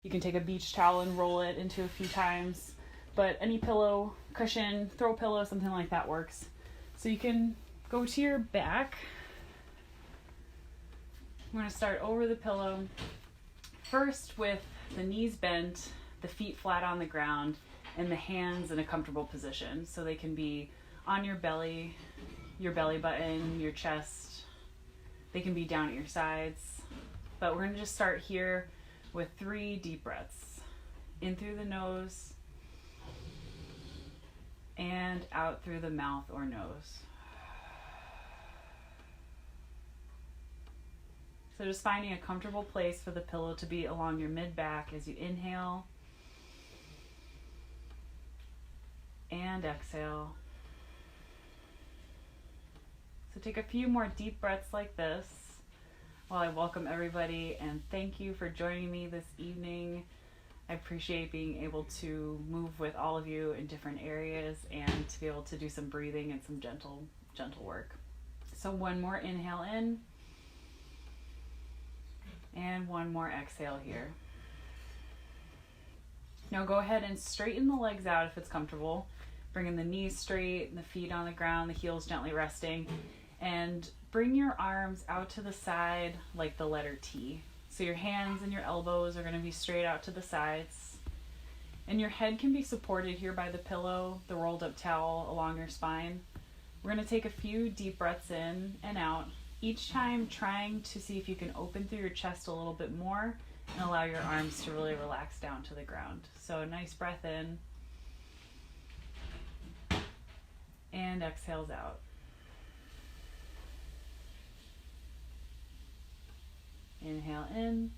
You can take a beach towel and roll it into a few times, but any pillow, cushion, throw pillow, something like that works. So you can go to your back. I'm going to start over the pillow. First with the knees bent, the feet flat on the ground, and the hands in a comfortable position. So they can be on your belly button, your chest. They can be down at your sides. But we're going to just start here with 3 deep breaths. In through the nose and out through the mouth or nose. So just finding a comfortable place for the pillow to be along your mid-back as you inhale and exhale. So take a few more deep breaths like this while I welcome everybody and thank you for joining me this evening. I appreciate being able to move with all of you in different areas and to be able to do some breathing and some gentle work. So one more inhale in. And one more exhale here. Now go ahead and straighten the legs out if it's comfortable. Bringing the knees straight, the feet on the ground, the heels gently resting. And bring your arms out to the side like the letter T. So your hands and your elbows are going to be straight out to the sides. And your head can be supported here by the pillow, the rolled up towel along your spine. We're going to take a few deep breaths in and out. Each time trying to see if you can open through your chest a little bit more and allow your arms to really relax down to the ground. So a nice breath in and exhales out. Inhale in,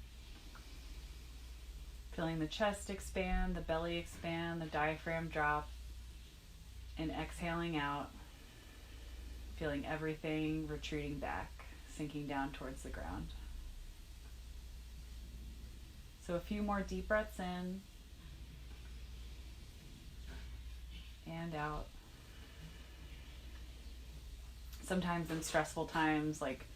feeling the chest expand, the belly expand, the diaphragm drop, and exhaling out. Feeling everything retreating back, sinking down towards the ground. So a few more deep breaths in and out. Sometimes in stressful times like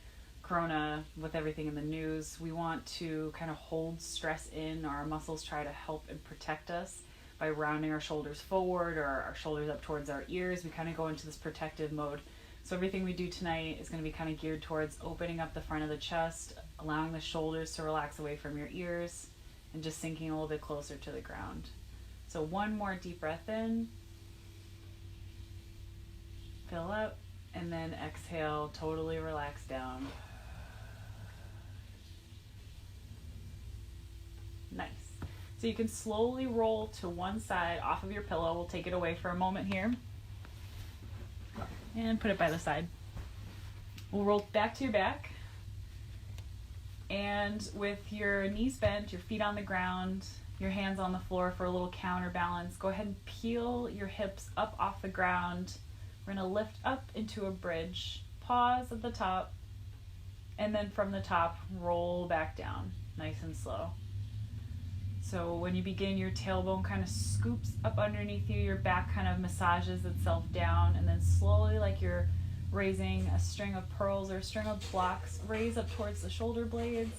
Corona, with everything in the news, we want to kind of hold stress in, or our muscles try to help and protect us by rounding our shoulders forward or our shoulders up towards our ears. We kind of go into this protective mode. So everything we do tonight is going to be kind of geared towards opening up the front of the chest, allowing the shoulders to relax away from your ears, and just sinking a little bit closer to the ground. So one more deep breath in, fill up, and then exhale, totally relax down. Nice. So you can slowly roll to one side off of your pillow. We'll take it away for a moment here. And put it by the side. We'll roll back to your back. And with your knees bent, your feet on the ground, your hands on the floor for a little counterbalance, go ahead and peel your hips up off the ground. We're going to lift up into a bridge. Pause at the top. And then from the top, roll back down, nice and slow. So when you begin, your tailbone kind of scoops up underneath you, your back kind of massages itself down, and then slowly, like you're raising a string of pearls or a string of blocks, raise up towards the shoulder blades,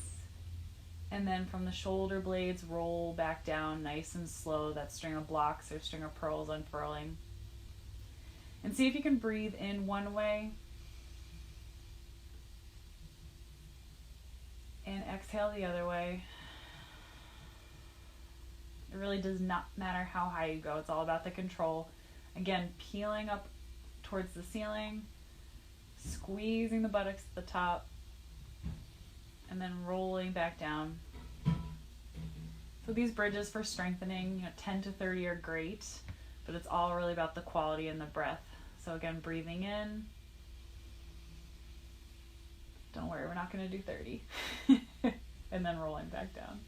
and then from the shoulder blades, roll back down nice and slow, that string of blocks or string of pearls unfurling. And see if you can breathe in one way, and exhale the other way. It really does not matter how high you go. It's all about the control. Again, peeling up towards the ceiling, squeezing the buttocks at the top, and then rolling back down. So these bridges for strengthening, 10 to 30 are great, but it's all really about the quality and the breath. So again, breathing in. Don't worry, we're not going to do 30. And then rolling back down.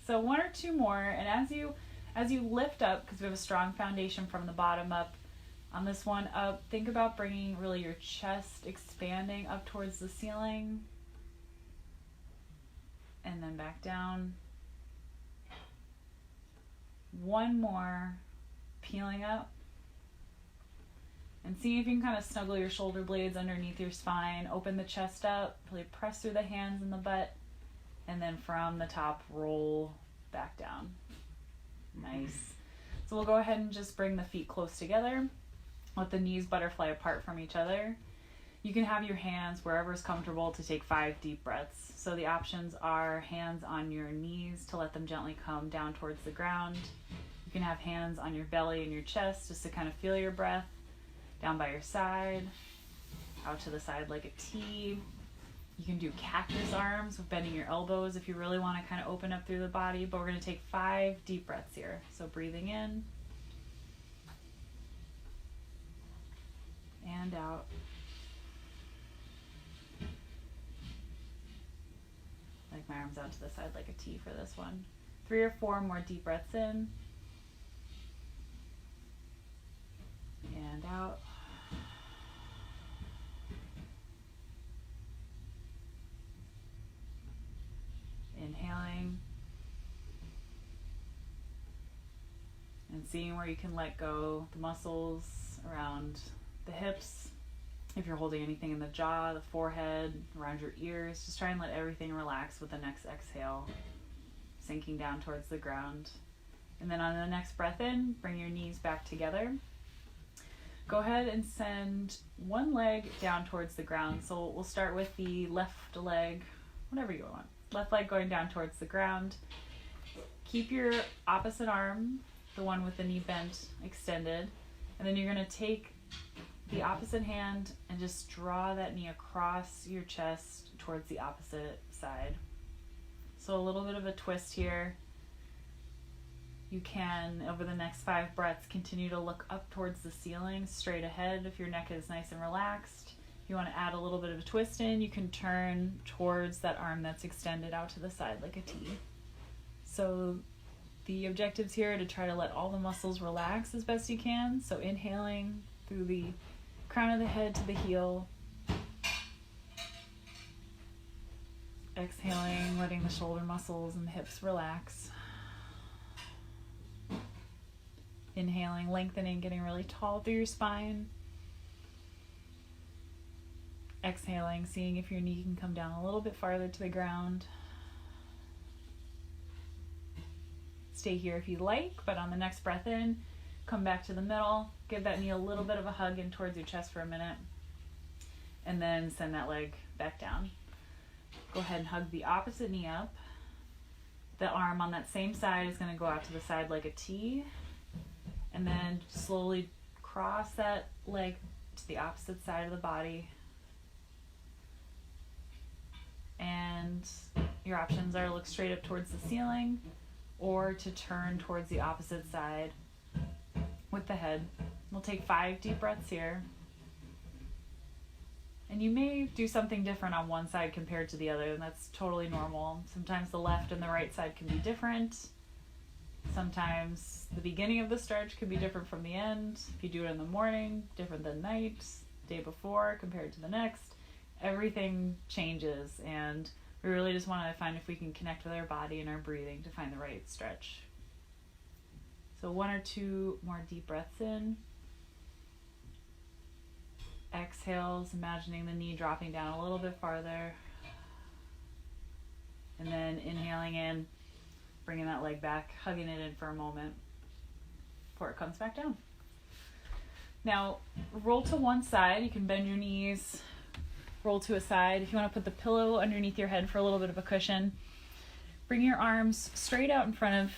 So one or two more, and as you lift up, because we have a strong foundation from the bottom up, on this one up, think about bringing really your chest expanding up towards the ceiling, and then back down. One more, peeling up, and see if you can kind of snuggle your shoulder blades underneath your spine, open the chest up, really press through the hands and the butt, And then from the top, roll back down. Nice. So we'll go ahead and just bring the feet close together. Let the knees butterfly apart from each other. You can have your hands wherever is comfortable to take 5 deep breaths. So the options are hands on your knees to let them gently come down towards the ground. You can have hands on your belly and your chest just to kind of feel your breath. Down by your side, out to the side like a T. You can do cactus arms with bending your elbows if you really want to kind of open up through the body. But we're going to take 5 deep breaths here. So breathing in and out. Like my arms out to the side like a T for this one. 3 or 4 more deep breaths in and out. Inhaling and seeing where you can let go the muscles around the hips. If you're holding anything in the jaw, the forehead, around your ears, just try and let everything relax with the next exhale, sinking down towards the ground. And then on the next breath in, bring your knees back together. Go ahead and send one leg down towards the ground. So we'll start with the left leg, whatever you want. Left leg going down towards the ground. Keep your opposite arm, the one with the knee bent, extended. And then you're going to take the opposite hand and just draw that knee across your chest towards the opposite side. So a little bit of a twist here. You can, over the next 5 breaths, continue to look up towards the ceiling, straight ahead if your neck is nice and relaxed. If you want to add a little bit of a twist in, you can turn towards that arm that's extended out to the side like a T. So the objectives here are to try to let all the muscles relax as best you can. So inhaling through the crown of the head to the heel. Exhaling, letting the shoulder muscles and the hips relax. Inhaling, lengthening, getting really tall through your spine. Exhaling, seeing if your knee can come down a little bit farther to the ground. Stay here if you like, but on the next breath in, come back to the middle. Give that knee a little bit of a hug in towards your chest for a minute. And then send that leg back down. Go ahead and hug the opposite knee up. The arm on that same side is going to go out to the side like a T. And then slowly cross that leg to the opposite side of the body. And your options are look straight up towards the ceiling or to turn towards the opposite side with the head. We'll take 5 deep breaths here. And you may do something different on one side compared to the other, and that's totally normal. Sometimes the left and the right side can be different. Sometimes the beginning of the stretch could be different from the end. If you do it in the morning, different than night, day before compared to the next. Everything changes, and we really just want to find if we can connect with our body and our breathing to find the right stretch. So 1 or 2 more deep breaths in. Exhales, imagining the knee dropping down a little bit farther. And then inhaling in, bringing that leg back, hugging it in for a moment before it comes back down. Now, roll to one side. You can bend your knees, roll to a side. If you want to put the pillow underneath your head for a little bit of a cushion, bring your arms straight out in front of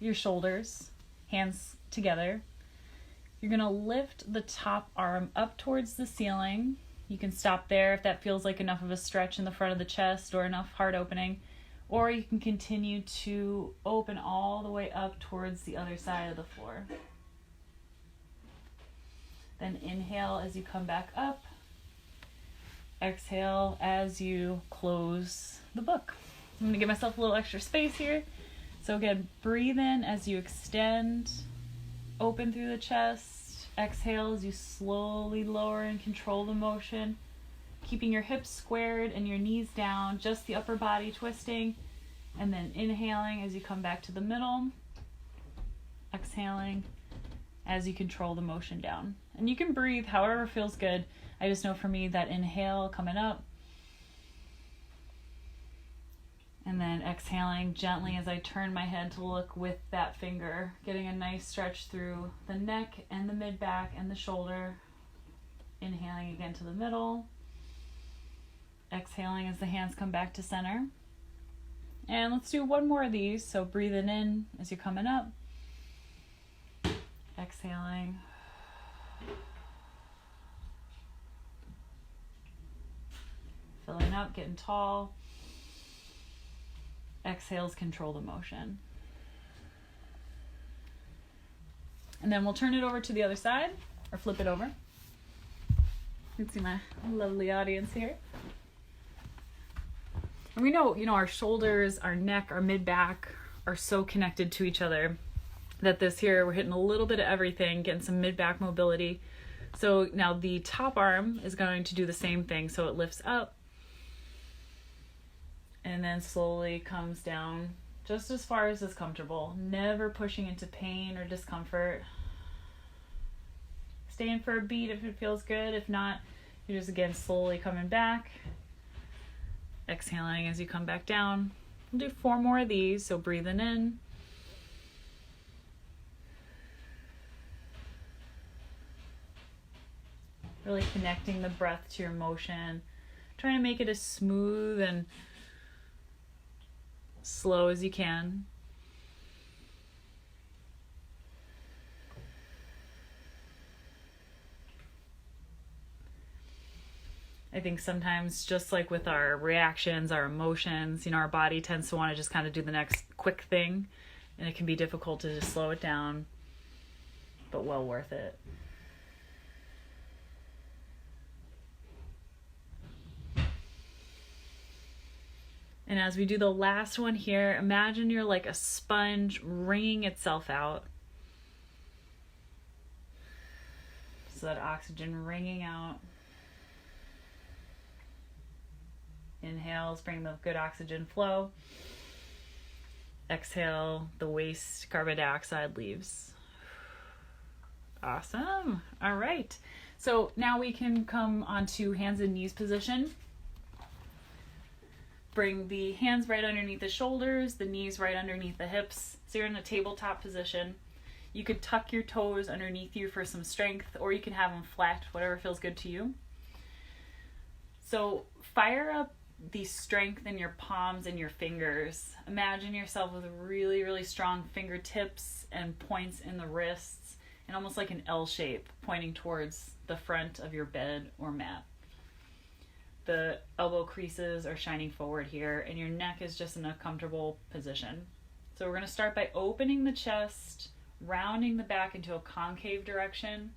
your shoulders, hands together. You're going to lift the top arm up towards the ceiling. You can stop there if that feels like enough of a stretch in the front of the chest or enough heart opening. Or you can continue to open all the way up towards the other side of the floor. Then inhale as you come back up. Exhale as you close the book. I'm going to give myself a little extra space here. So again, breathe in as you extend, open through the chest. Exhale as you slowly lower and control the motion, keeping your hips squared and your knees down, just the upper body twisting. And then inhaling as you come back to the middle. Exhaling as you control the motion down. And you can breathe however feels good. I just know for me that inhale coming up And then exhaling gently as I turn my head to look with that finger, getting a nice stretch through the neck and the mid-back and the shoulder. Inhaling again to the middle. Exhaling as the hands come back to center. And let's do one more of these. So breathing in as you're coming up. Exhaling. Filling up, getting tall. Exhales control the motion. And then we'll turn it over to the other side, or flip it over. You can see my lovely audience here. And we know, our shoulders, our neck, our mid-back are so connected to each other that this here, we're hitting a little bit of everything, getting some mid-back mobility. So now the top arm is going to do the same thing. So it lifts up and then slowly comes down just as far as is comfortable, never pushing into pain or discomfort. Staying for a beat if it feels good. If not, you're just again slowly coming back. Exhaling as you come back down. We'll do 4 more of these. So breathing in. Really connecting the breath to your motion. Trying to make it as smooth and slow as you can. I think sometimes, just like with our reactions, our emotions, our body tends to want to just kind of do the next quick thing, and it can be difficult to just slow it down, but well worth it. And as we do the last one here, imagine you're like a sponge wringing itself out. So that oxygen wringing out. Inhales, bring the good oxygen flow. Exhale, the waste carbon dioxide leaves. Awesome. All right. So now we can come onto hands and knees position. Bring the hands right underneath the shoulders, the knees right underneath the hips. So you're in a tabletop position. You could tuck your toes underneath you for some strength, or you can have them flat, whatever feels good to you. So fire up the strength in your palms and your fingers. Imagine yourself with really, really strong fingertips and points in the wrists, and almost like an L shape pointing towards the front of your bed or mat. The elbow creases are shining forward here, and your neck is just in a comfortable position. So we're going to start by opening the chest, rounding the back into a concave direction,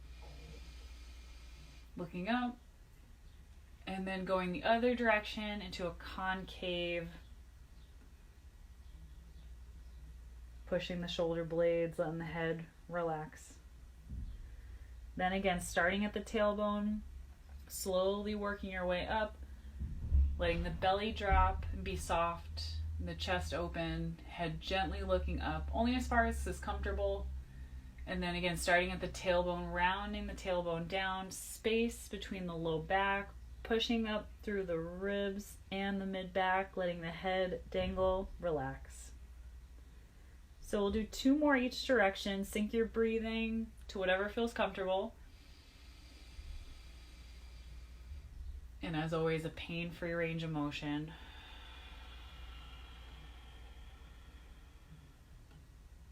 looking up, and then going the other direction into a concave, pushing the shoulder blades, letting the head relax. Then again, starting at the tailbone, slowly working your way up, letting the belly drop and be soft, the chest open, head gently looking up, only as far as is comfortable. And then again, starting at the tailbone, rounding the tailbone down, space between the low back, pushing up through the ribs and the mid-back, letting the head dangle, relax. So we'll do 2 more each direction. Sync your breathing to whatever feels comfortable. And as always, a pain-free range of motion.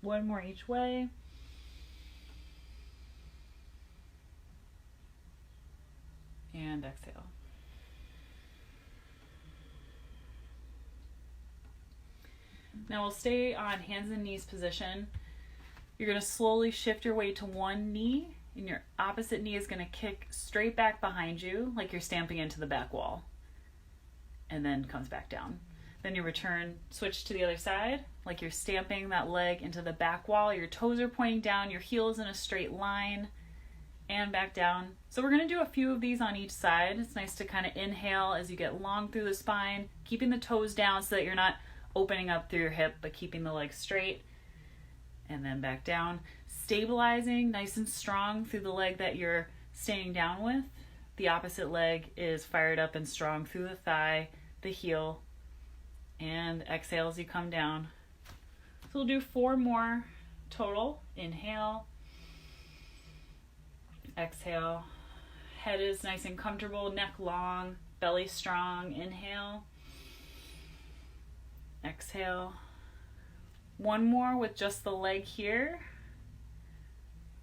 One more each way. And exhale. Now we'll stay on hands and knees position. You're going to slowly shift your weight to one knee, and your opposite knee is going to kick straight back behind you like you're stamping into the back wall, and then comes back down. Then you return, switch to the other side like you're stamping that leg into the back wall. Your toes are pointing down, your heels in a straight line, and back down. So we're going to do a few of these on each side. It's nice to kind of inhale as you get long through the spine, keeping the toes down so that you're not opening up through your hip, but keeping the leg straight, and then back down. Stabilizing nice and strong through the leg that you're staying down with. The opposite leg is fired up and strong through the thigh, the heel, And exhale as you come down. So we'll do 4 more total. Inhale. Exhale. Head is nice and comfortable, neck long, belly strong. Inhale. Exhale. 1 more with just the leg here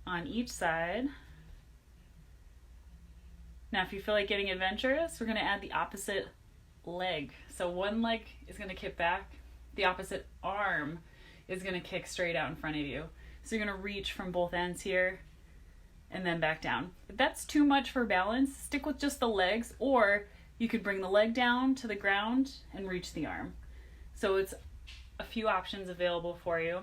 on each side. Now, if you feel like getting adventurous, we're going to add the opposite leg. So one leg is going to kick back. The opposite arm is going to kick straight out in front of you. So you're going to reach from both ends here and then back down. If that's too much for balance, stick with just the legs, or you could bring the leg down to the ground and reach the arm. So it's a few options available for you.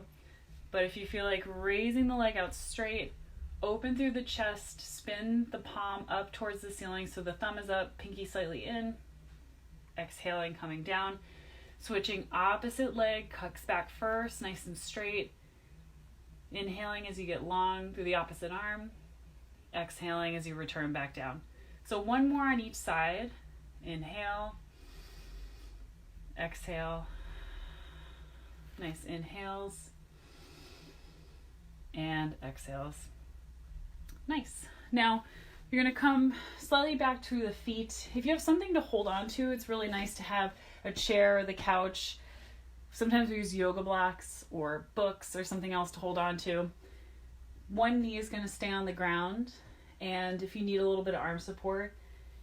But if you feel like raising the leg out straight, open through the chest, spin the palm up towards the ceiling so the thumb is up, pinky slightly in, exhaling, coming down. Switching opposite leg, cuts back first, nice and straight. Inhaling as you get long through the opposite arm, exhaling as you return back down. So 1 more on each side. Inhale, exhale, nice inhales and exhales. Nice. Now you're going to come slightly back to the feet. If you have something to hold on to, it's really nice to have a chair or the couch. Sometimes we use yoga blocks or books or something else to hold on to. One knee is going to stay on the ground, and if you need a little bit of arm support,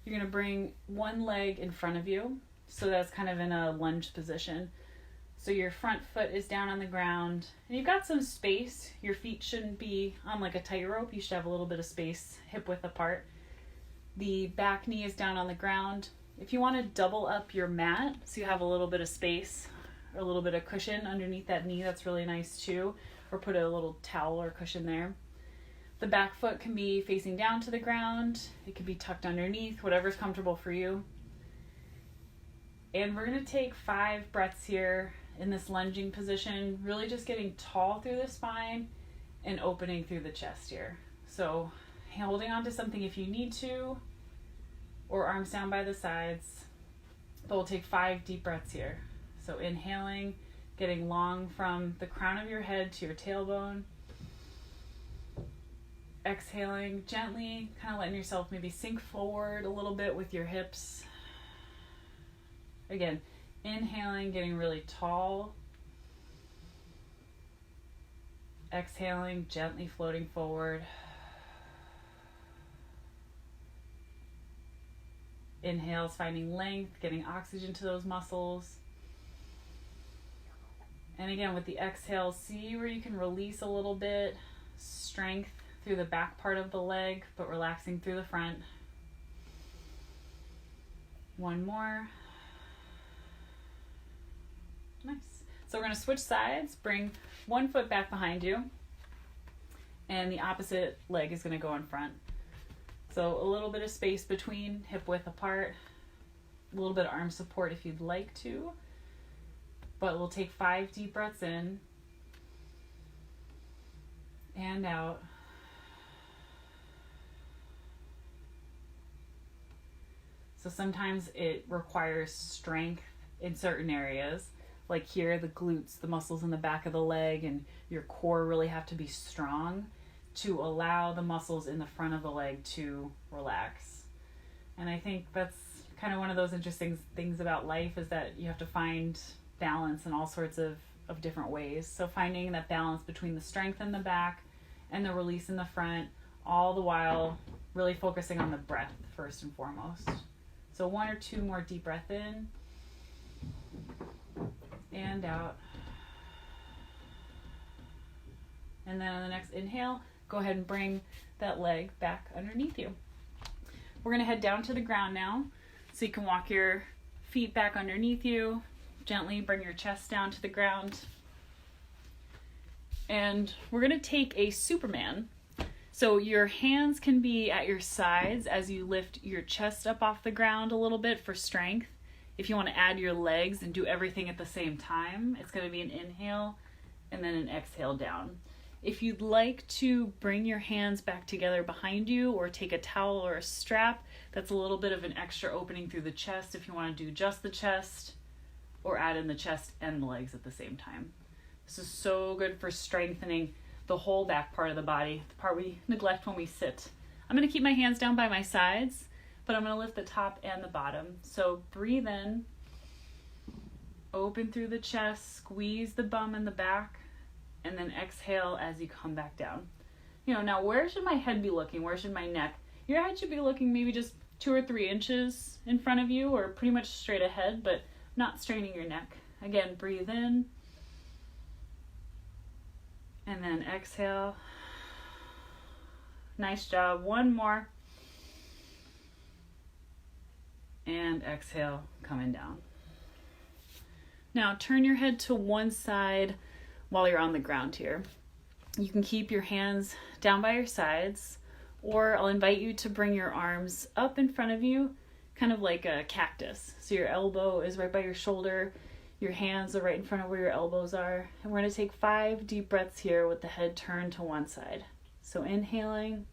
you're going to bring one leg in front of you, so that's kind of in a lunge position. So your front foot is down on the ground, and you've got some space. Your feet shouldn't be on like a tightrope. You should have a little bit of space, hip width apart. The back knee is down on the ground. If you want to double up your mat so you have a little bit of space or a little bit of cushion underneath that knee, that's really nice too. Or put a little towel or cushion there. The back foot can be facing down to the ground. It can be tucked underneath, whatever's comfortable for you. And we're going to take 5 breaths here in this lunging position, really just getting tall through the spine and opening through the chest here. So holding on to something if you need to, or arms down by the sides. But we'll take 5 deep breaths here. So inhaling, getting long from the crown of your head to your tailbone. Exhaling, gently, kind of letting yourself maybe sink forward a little bit with your hips. Again, inhaling, getting really tall. Exhaling, gently floating forward. Inhales, finding length, getting oxygen to those muscles. And again, with the exhale, see where you can release a little bit. Strength through the back part of the leg, but relaxing through the front. 1 more. Nice. So we're going to switch sides. Bring 1 foot back behind you, and the opposite leg is going to go in front. So a little bit of space between, hip width apart, a little bit of arm support if you'd like to. But we'll take 5 deep breaths in and out. So sometimes it requires strength in certain areas. Like here, the glutes, the muscles in the back of the leg, and your core really have to be strong to allow the muscles in the front of the leg to relax. And I think that's kind of one of those interesting things about life, is that you have to find balance in all sorts of different ways. So finding that balance between the strength in the back and the release in the front, all the while really focusing on the breath first and foremost. So 1 or 2 more deep breath in and out. And then on the next inhale, go ahead and bring that leg back underneath you. We're going to head down to the ground now. So you can walk your feet back underneath you. Gently bring your chest down to the ground. And we're going to take a Superman. So your hands can be at your sides as you lift your chest up off the ground a little bit for strength. If you want to add your legs and do everything at the same time, it's going to be an inhale and then an exhale down. If you'd like to bring your hands back together behind you, or take a towel or a strap, that's a little bit of an extra opening through the chest if you want to do just the chest. or add in the chest and the legs at the same time. This is so good for strengthening the whole back part of the body, the part we neglect when we sit. I'm going to keep my hands down by my sides, but I'm going to lift the top and the bottom. So breathe in, open through the chest, squeeze the bum and the back, and then exhale as you come back down. Now where should my head be looking? Where should my neck? Your head should be looking maybe just 2 or 3 inches in front of you, or pretty much straight ahead, but not straining your neck. Again, breathe in, and then exhale. Nice job. One more. And exhale, coming down. Now turn your head to one side while you're on the ground here. You can keep your hands down by your sides, or I'll invite you to bring your arms up in front of you, kind of like a cactus. So your elbow is right by your shoulder, your hands are right in front of where your elbows are. And we're going to take 5 deep breaths here with the head turned to one side. So inhaling,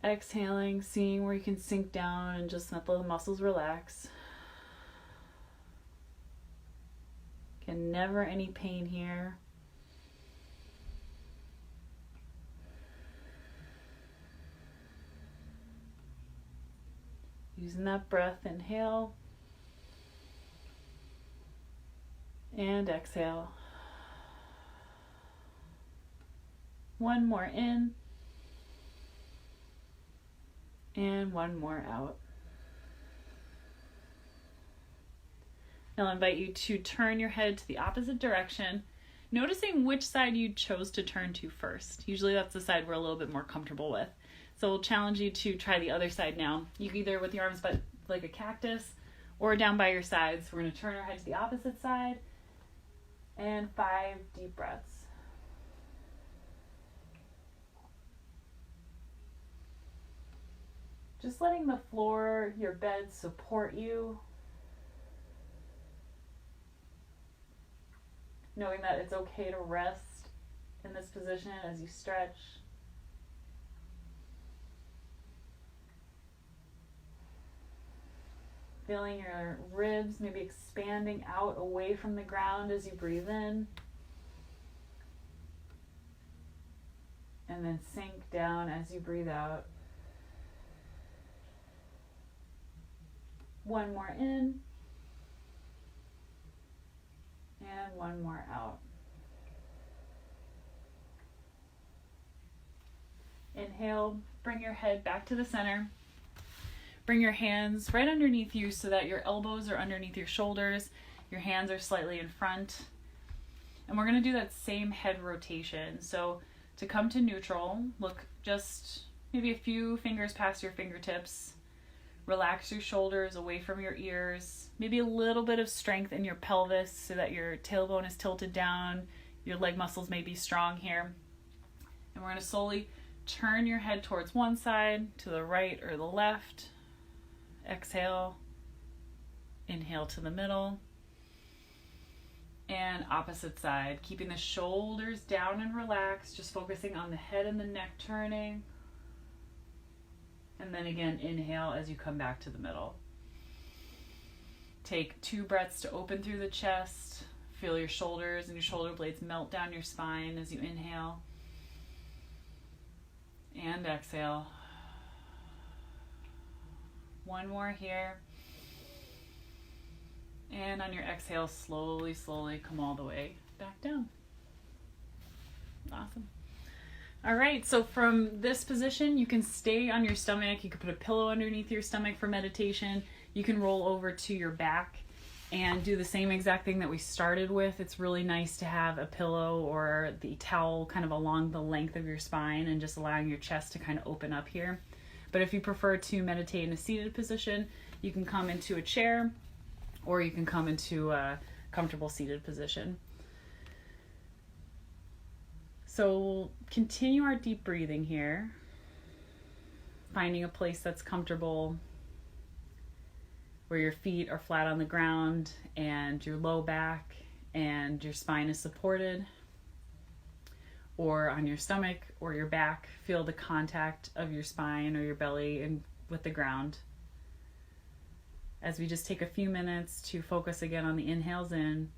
exhaling, seeing where you can sink down and just let the muscles relax. Again, never any pain here. Using that breath, inhale and exhale. One more in and one more out. Now I'll invite you to turn your head to the opposite direction, noticing which side you chose to turn to first. Usually that's the side we're a little bit more comfortable with. So we'll challenge you to try the other side now. You can either with your arms but like a cactus or down by your sides. We're going to turn our head to the opposite side and 5 deep breaths. Just letting the floor, your bed support you. Knowing that it's okay to rest in this position as you stretch. Feeling your ribs maybe expanding out away from the ground as you breathe in. And then sink down as you breathe out. One more in. And one more out. Inhale, bring your head back to the center. Bring your hands right underneath you so that your elbows are underneath your shoulders. Your hands are slightly in front. And we're going to do that same head rotation. So to come to neutral, look just maybe a few fingers past your fingertips. Relax your shoulders away from your ears. Maybe a little bit of strength in your pelvis so that your tailbone is tilted down. Your leg muscles may be strong here. And we're going to slowly turn your head towards one side, to the right or the left. Exhale. Inhale to the middle. And opposite side. Keeping the shoulders down and relaxed. Just focusing on the head and the neck turning. And then again, inhale as you come back to the middle. Take 2 breaths to open through the chest. Feel your shoulders and your shoulder blades melt down your spine as you inhale. And exhale. One more here. And on your exhale, slowly, slowly come all the way back down. Awesome. All right, so from this position, you can stay on your stomach. You can put a pillow underneath your stomach for meditation. You can roll over to your back and do the same exact thing that we started with. It's really nice to have a pillow or the towel kind of along the length of your spine and just allowing your chest to kind of open up here. But if you prefer to meditate in a seated position, you can come into a chair or you can come into a comfortable seated position. So we'll continue our deep breathing here, finding a place that's comfortable where your feet are flat on the ground and your low back and your spine is supported, or on your stomach or your back. Feel the contact of your spine or your belly and with the ground. as we just take a few minutes to focus again on the inhales in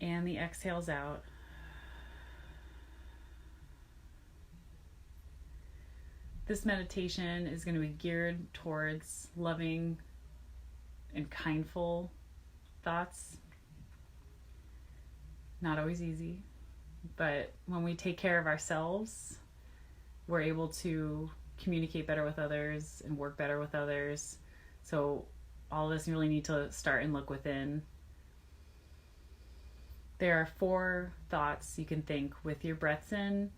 and the exhales out. This meditation is going to be geared towards loving and kindful thoughts. Not always easy, but when we take care of ourselves, we're able to communicate better with others and work better with others. So all of us really need to start and look within. There are 4 thoughts you can think with your breaths in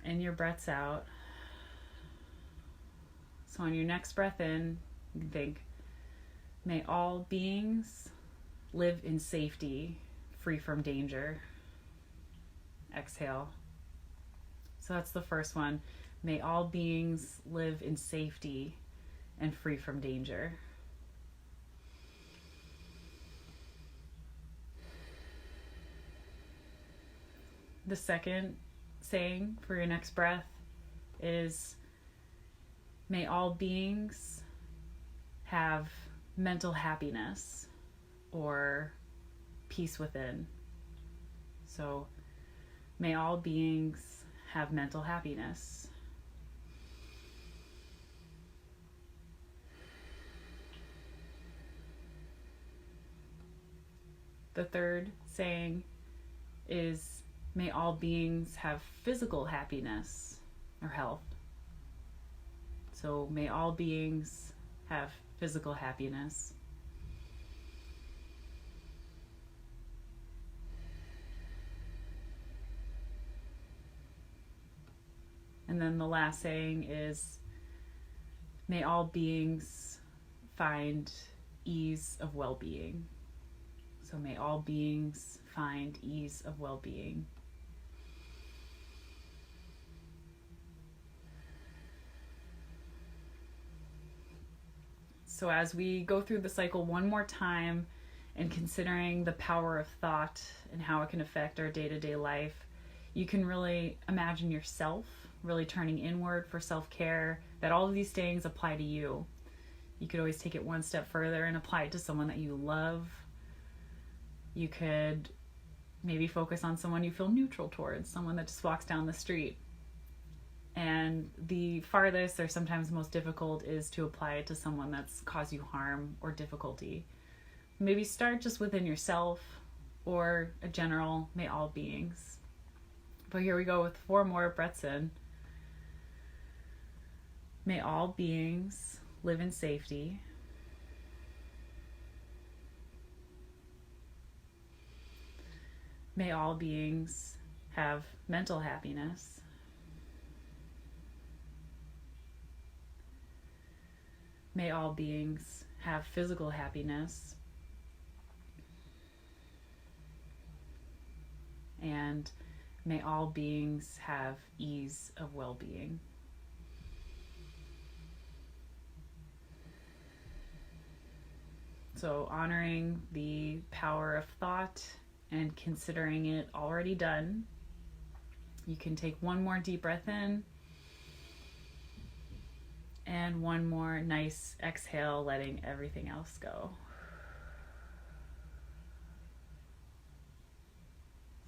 and your breaths out. So on your next breath in, you can think, may all beings live in safety, free from danger. Exhale. So that's the first one. May all beings live in safety and free from danger. The second saying for your next breath is, may all beings have mental happiness or peace within. So, may all beings have mental happiness. The third saying is, may all beings have physical happiness or health. So may all beings have physical happiness. And then the last saying is, may all beings find ease of well-being. So may all beings find ease of well-being. So as we go through the cycle one more time and considering the power of thought and how it can affect our day-to-day life, you can really imagine yourself really turning inward for self-care, that all of these things apply to you. You could always take it one step further and apply it to someone that you love. You could maybe focus on someone you feel neutral towards, someone that just walks down the street. And the farthest or sometimes most difficult is to apply it to someone that's caused you harm or difficulty. Maybe start just within yourself or a general, may all beings. But here we go with 4 more breaths in. May all beings live in safety. May all beings have mental happiness. May all beings have physical happiness. And may all beings have ease of well-being. So honoring the power of thought and considering it already done, you can take one more deep breath in and one more nice exhale, letting everything else go.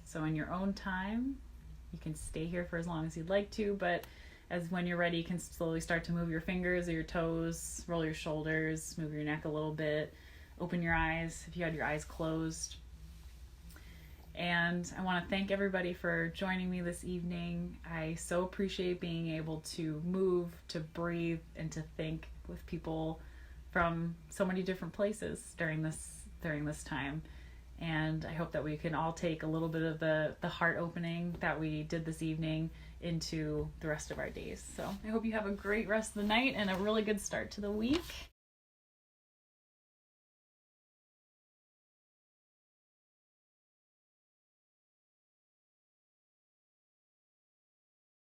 So in your own time, you can stay here for as long as you'd like to, but when you're ready, you can slowly start to move your fingers or your toes, roll your shoulders, move your neck a little bit, open your eyes if you had your eyes closed. And I want to thank everybody for joining me this evening. I so appreciate being able to move, to breathe, and to think with people from so many different places during this time. And I hope that we can all take a little bit of the heart opening that we did this evening into the rest of our days. So I hope you have a great rest of the night and a really good start to the week.